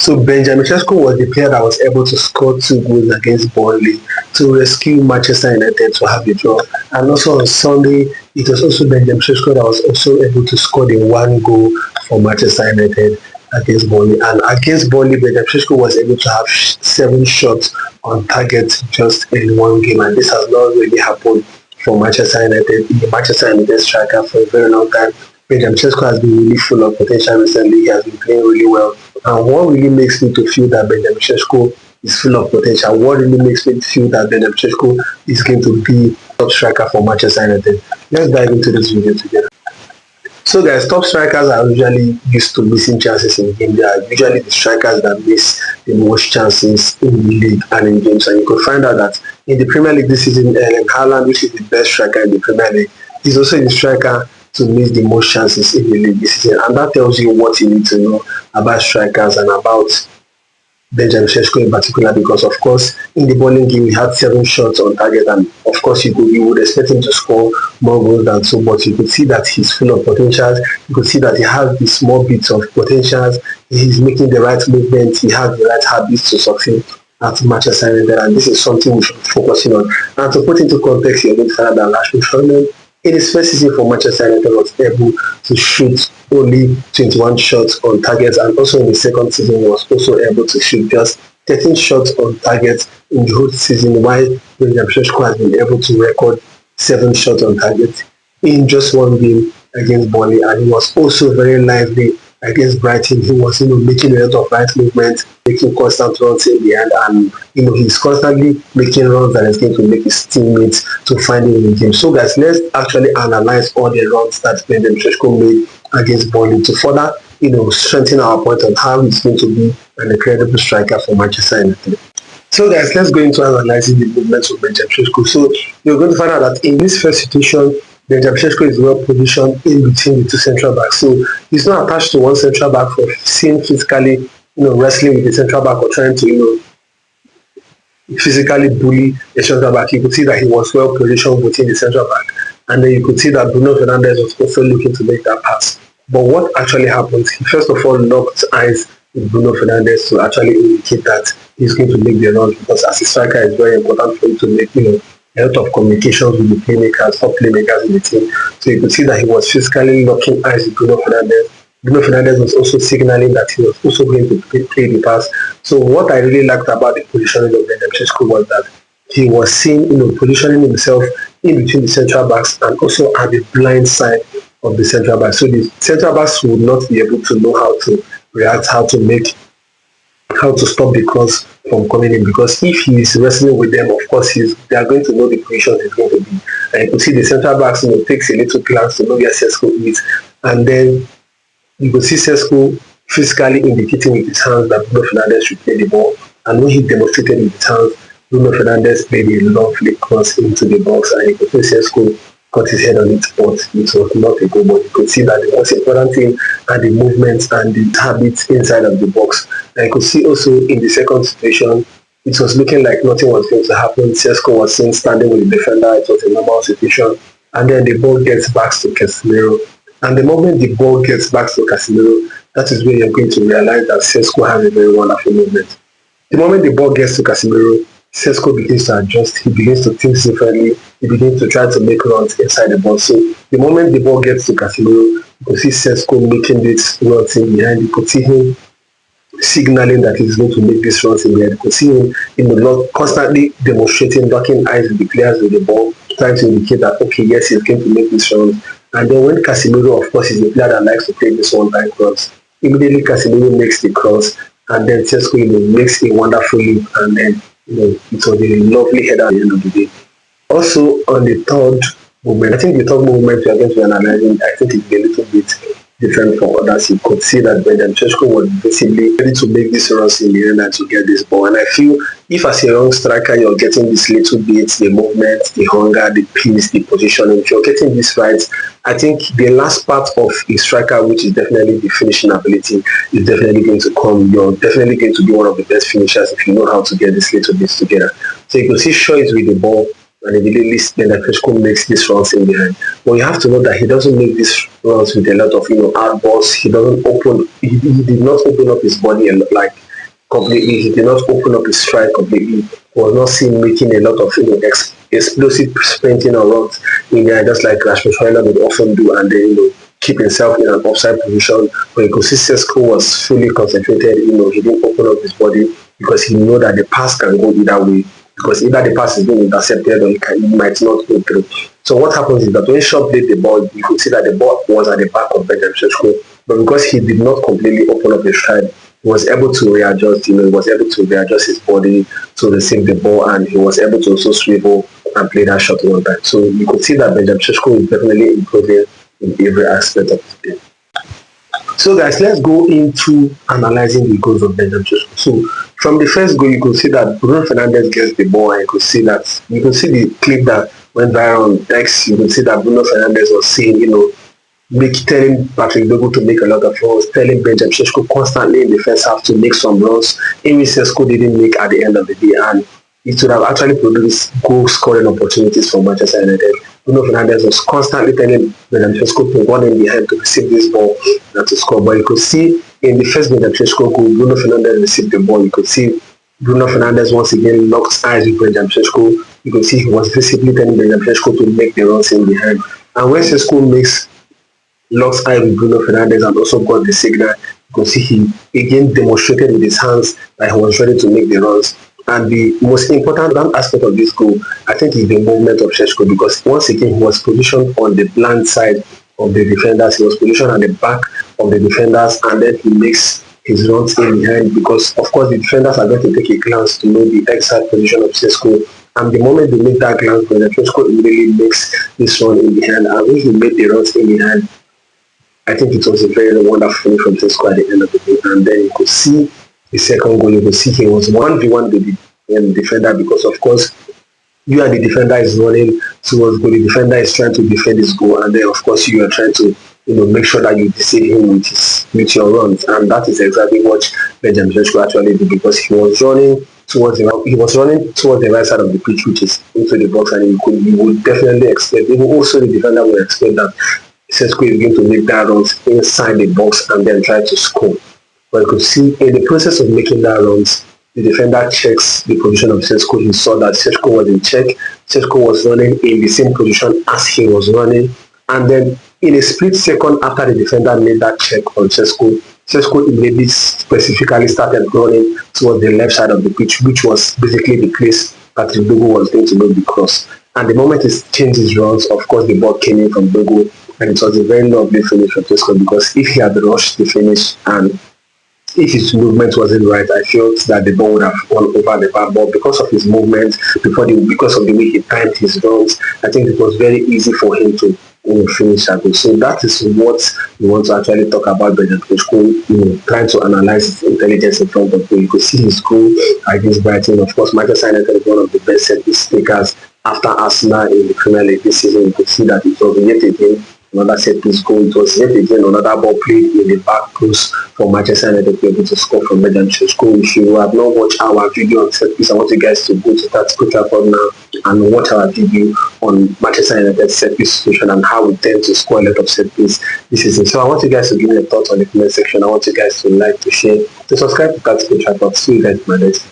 So Benjamin Šeško was the player that was able to score 2 goals against Burnley to rescue Manchester United to have a draw. And also on Sunday, it was also Benjamin Šeško that was also able to score the 1 goal for Manchester United against Burnley. And against Burnley, Benjamin Šeško was able to have 7 shots on target just in one game. And this has not really happened for Manchester United. The Manchester United striker for a very long time. Benjamin Šeško has been really full of potential recently. He has been playing really well. And what really makes me to feel that Benjamin Šeško is full of potential, what really makes me feel that Benjamin Šeško is going to be top striker for Manchester United. Let's dive into this video together. So guys, top strikers are usually used to missing chances in games. They are usually the strikers that miss the most chances in the league and in games. And you could find out that in the Premier League this season, Haaland, which is the best striker in the Premier League, is also the striker to miss the most chances in the league this season. And that tells you what you need to know about strikers and about Benjamin Šeško in particular, because of course in the bowling game he had 7 shots on target, and of course you would expect him to score more goals than so, but you could see that he's full of potentials. You could see that he has the small bits of potentials. He's making the right movements. He has the right habits to succeed at Manchester United, and this is something we should be focusing on. And to put into context, you're going to find out that Rashford Fernandes in his first season for Manchester United was able to shoot only 21 shots on target, and also in the second season was also able to shoot just 13 shots on target in the whole season, while Benjamin Šeško has been able to record 7 shots on target in just one game against Burnley. And he was also very lively against Brighton. He was making a lot of right movements, making constant runs in the end, and he's constantly making runs that is going to make his teammates to find him in the game. So guys, let's actually analyze all the runs that Benjamin Šeško made against Burnley to further strengthen our point on how he's going to be an incredible striker for Manchester United. So guys, let's go into analyzing the movements of Benjamin Šeško. So you're going to find out that in this first situation, Benjamin Šeško is well positioned in between the 2 central backs. So he's not attached to one central back for seeing physically, wrestling with the central back or trying to, physically bully the central back. You could see that he was well positioned within the central back. And then you could see that Bruno Fernandes was also looking to make that pass. But what actually happened? He first of all locked eyes with Bruno Fernandes to actually indicate that he's going to make the run, because as a striker, it's very important for him to make, a lot of communications with the playmakers, top playmakers in the team. So you could see that he was physically locking eyes with Bruno Fernandes. Bruno Fernandes was also signaling that he was also going to play the pass. So what I really liked about the positioning of Benjamin Šeško was that he was seen, positioning himself in between the central backs and also at the blind side of the central backs. So the central backs would not be able to know how to react, how to stop the cross from coming in, because if he is wrestling with them, of course they are going to know the position he's going to be. And you could see the central backs takes a little glance to know where Sesko is, and then you could see Sesko physically indicating with his hands that Bruno Fernandes should play the ball, and when he demonstrated with his hands, Bruno Fernandes played a lovely cross into the box, and you could see Sesko got his head on it, but it was not a goal. But you could see that the most important thing are the movements and the habits inside of the box. And you could see also in the second situation, it was looking like nothing was going to happen. Sesko was seen standing with the defender. It was a normal situation. And then the ball gets back to Casemiro. And the moment the ball gets back to Casemiro, that is when you're going to realize that Sesko has a very wonderful movement. The moment the ball gets to Casemiro, Sesko begins to adjust. He begins to think differently. He begins to try to make runs inside the box. So the moment the ball gets to Casemiro, you could see Sesko making these runs in behind. You could see him signaling that he's going to make these runs in behind. You could see him constantly demonstrating, locking eyes with the players with the ball, trying to indicate that, okay, yes, he's going to make these runs. And then when Casemiro, of course, is a player that likes to play this one-time cross, immediately Casemiro makes the cross, and then Sesko makes a wonderful leap, and then it was a lovely header at the end of the day. Also, on the third movement, I think the third movement we are going to be analyzing, I think it's a little bit different from others. You could see that Benjamin Šeško was basically ready to make this runs in the end and to get this ball. And I feel if as a young striker you're getting this little bit, the movement, the hunger, the pace, the positioning, if you're getting this right, I think the last part of a striker, which is definitely the finishing ability, is definitely going to come. You're definitely going to be one of the best finishers if you know how to get this little bits together. So you can see Shaw is with the ball, and immediately Benjamin Šeško makes these runs in behind. But you have to know that he doesn't make these runs with a lot of hard balls. He did not open up his body a lot, like completely. He did not open up his stride completely. He was not seen making a lot of explosive sprinting or runs in there, just like Rasmus Højlund would often do, and then keep himself in an offside position. But you could see Sesko was fully concentrated. He didn't open up his body because he knew that the pass can go either way. Because either the pass is being intercepted or it might not go through. So what happens is that when Shaw played the ball, you could see that the ball was at the back of Benjamin Šeško. But because he did not completely open up his stride, he was able to readjust. He was able to readjust his body to receive the ball, and he was able to also swivel and play that shot one time. So you could see that Benjamin Šeško is definitely improving in every aspect of the game. So guys, let's go into analyzing the goals of Benjamin Šeško. So from the first goal, you could see that Bruno Fernandes gets the ball, and you could see the clip that went viral on X. You could see that Bruno Fernandes was saying, telling Patrick Dogu to make a lot of runs, telling Benjamin Šeško constantly in the first half to make some runs, in which Sesko didn't make at the end of the day, and it would have actually produced goal scoring opportunities for Manchester United. Bruno Fernandes was constantly telling Benjamin Šeško to run in behind to receive this ball and to score. But you could see in the first Benjamin Šeško goal, Bruno Fernandes received the ball. You could see Bruno Fernandes once again locked eyes with Benjamin Šeško. You could see he was visibly telling Benjamin Šeško to make the runs in behind. And when Sesko locks eyes with Bruno Fernandes and also got the signal, you could see he again demonstrated with his hands that he was ready to make the runs. And the most important aspect of this goal, I think, is the movement of Šeško, because once again he was positioned on the blind side of the defenders. He was positioned at the back of the defenders, and then he makes his runs in behind, because of course the defenders are going to take a glance to know the exact position of Sesko. And the moment they make that glance, Sesko immediately makes this run in behind. And when he made the runs in behind, I think it was a very wonderful finish from Sesko at the end of the day. And then you could see the second goal. You could see he was 1v1 with the defender, because of course you and the defender is running towards goal. The defender is trying to defend his goal, and then of course you are trying to make sure that you deceive him with your runs. And that is exactly what Benjamin Šeško actually did, because he was running towards the right side of the pitch, which is into the box, and you would definitely expect, even also the defender would expect, that Sesko is going to make that runs inside the box and then try to score. But you could see in the process of making that runs, the defender checks the position of Sesko. He saw that Sesko was in check. Sesko was running in the same position as he was running. And then in a split second after the defender made that check on Sesko, Sesko immediately specifically started running towards the left side of the pitch, which was basically the place Patrick Dogu was going to make the cross. And the moment he changed his runs, of course the ball came in from Dogu, and it was a very lovely finish from Sesko, because if he had rushed the finish and if his movement wasn't right, I felt that the ball would have gone over the bar. But because of his movement, because of the way he timed his runs, I think it was very easy for him to finish that goal. So that is what we want to actually talk about Benjamin Šeško, trying to analyze his intelligence in front of goal. You could see his goal against Brighton. Of course, Manchester United is one of the best set piece takers after Arsenal in the Premier League this season. You could see that it was yet again another set piece goal. It was yet again another ball played in the back post for Manchester United to be able to score from Benjamin Šeško. If you have not watched our video on set piece, I want you guys to go to that Old Trafford now and watch our video on Manchester United set piece situation and how we tend to score a lot of set piece this season. So I want you guys to give me your thoughts on the comment section. I want you guys to like, to share, to subscribe to that Old Trafford. See you guys in my next video.